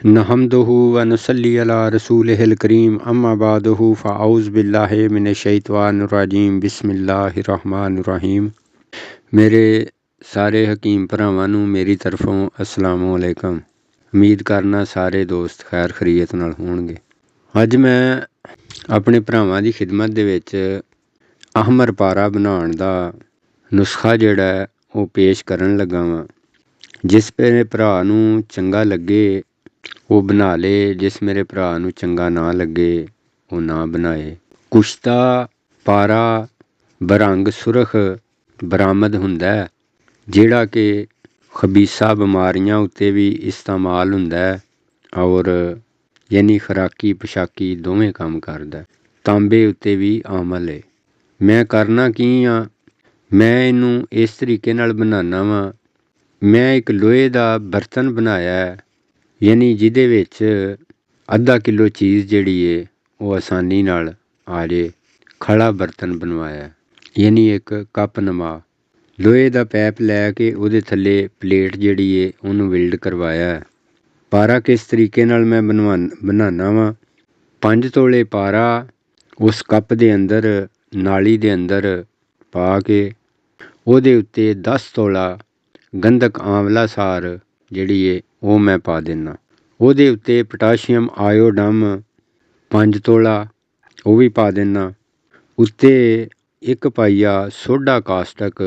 नहमदुहु व नुसल्ली अला रसूलिहिल करीम अम्मा बादुहु फ़अऊज़ु बिल्लाहि मिनश्शैतानिर्रजीम बिस्मिल्लाहिर्रहमानिर्रहीम। मेरे सारे हकीम भरावां नूं मेरी तरफों अस्सलामु अलैकुम। उम्मीद करना सारे दोस्त खैर खरीयत नाल होणगे। अज मैं अपने भरावां दी खिदमत दे विच अहमर पारा बनाउण दा नुस्खा जिहड़ा है वो पेश करन लगा वां। जिस मेरे भरा नूं चंगा लगे वो बना ले, जिस मेरे भरा नूं चंगा ना लगे वो ना बनाए। कुश्ता पारा बरंग सुरख बरामद हुंदा है, जिहड़ा कि खबीसा बीमारियां उत्ते भी इस्तेमाल हुंदा है और यानी खुराकी पोशाकी दोवें काम करदा। तांबे उत्ते भी अमल है। मैं करना की हाँ, मैं इनू इस तरीके नाल बनाना वा। मैं एक लोहे दा बर्तन बनाया है, यानी जिहदे विच अद्धा किलो चीज़ जिहड़ी है वो आसानी नाल आ जाए। खड़ा बर्तन बनवाया, यानी एक कप नमा लोहे दा पैप लैके उहदे थल्ले प्लेट जिहड़ी है उहनूं विल्ड करवाया है। पारा किस तरीके नाल मैं बनाना वा। 5 तोले पारा उस कप दे अंदर नाली दे अंदर पा के ओहदे उत्ते 10 तोला गंधक आंवला सार जिहड़ी है वो मैं पा देना। ओहदे उत्ते पोटाशियम आयोडम 5 तोला वो भी पा देना। उत्ते 1 पाइया सोडा कास्टक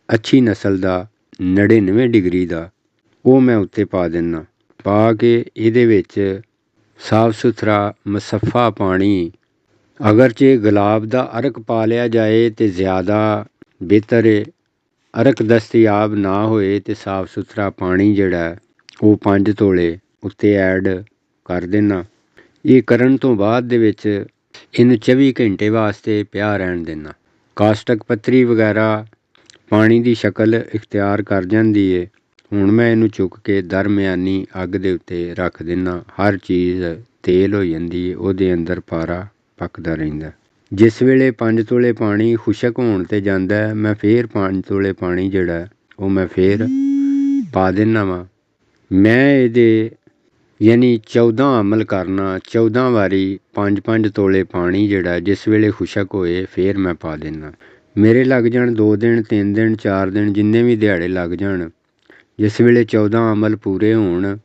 अच्छी नस्ल दा 99 डिग्री दा वो मैं उत्ते पा देना। पा के इहदे विच साफ सुथरा मसफ़ा पानी, अगरचे गुलाब दा अरक पा लिया जाए तो ज़्यादा बेहतर है। अरक दस्तयाब ना होए तो साफ सुथरा पानी जिहड़ा वो 5 तोले उत्ते ऐड कर देना। ये करन तो बाद दे विच इनू 24 घंटे वास्ते पिया रहन देना। कास्टक पत्तरी वगैरह पानी दी शक्ल इख्तियार कर जांदी है। हुण मैं इनू चुक के दरम्यानी अग दे उत्ते रख देना। हर चीज़ तेल हो जांदी है, ओहदे अंदर पारा पकदा रहिंदा। जिस वेले 5 तोले पानी खुशक होण ते जांदा है, मैं फिर 5 तोले पानी जिहड़ा वो मैं फिर पा देना वा। मैं इहदे यानी 14 अमल करना। 14 वारी 5-5 तोले पानी जिहड़ा जिस वेले खुशक होए फिर मैं पा देना। मेरे लग जाण 2 दिन 3 दिन 4 दिन जिन्ने भी दिहाड़े लग जाण। जिस वेले 14 अमल पूरे होण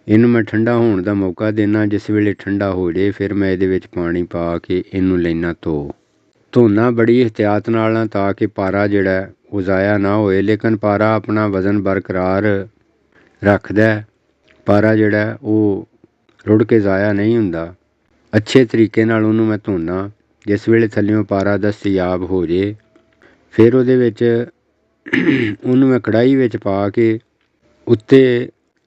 इनू मैं ठंडा होण दा मौका देना। जिस वेले ठंडा हो जाए फिर मैं इहदे विच पानी पा के इनू लैना धोना बड़ी एहतियात नाल ताकि पारा जिहड़ा वो ज़ाया ना होए। लेकिन पारा अपना वज़न बरकरार रखदा है। पारा जिहड़ा वो रुड़ के ज़ाया नहीं हुंदा। अच्छे तरीके नाल उहनूं मैं धोना। जिस वेले थल्लियों पारा दस्तयाब हो जाए फिर उहदे विच उहनूं मैं कढ़ाई विच पा के उत्ते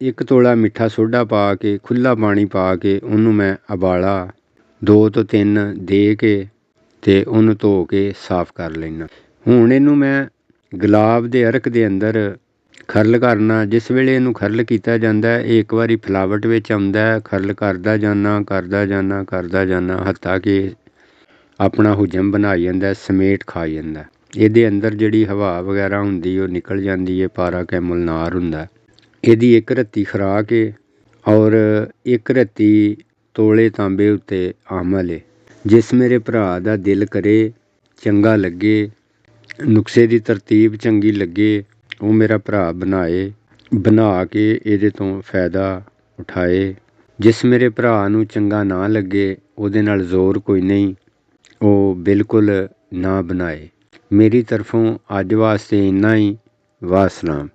1 तोला मिठा सोडा पा के खुला पानी पा के उहनूं मैं उबाला 2 ਤੋਂ 3 दे के ते उहनूं धो के साफ कर लैना। हुण इनू मैं गुलाब दे अरक दे अंदर खरल करना। जिस वेले इनू खरल किया जाता है एक बारी फलावट विच आउंदा है। खरल करदा जाना हत्ता कि अपना हुजम बनाई जांदा, समेट खा जांदा। इहदे अंदर जिहड़ी हवा वगैरह हुंदी वो निकल जांदी है। पारा कैमुलनार हुंदा। इहदी 1 रत्ती खुराक है और 1 रत्ती तोले तांबे उत्ते अमल है। जिस मेरे भरा दा दिल करे, चंगा लगे, नुस्खे दी तरतीब चंगी लगे वो मेरा भरा बनाए, बना के इहदे तो फायदा उठाए। जिस मेरे भरा नूं चंगा ना लगे उहदे नाल जोर कोई नहीं, वो बिल्कुल ना बनाए। मेरी तरफों अज वास्ते इन्ना ही। वासलाम।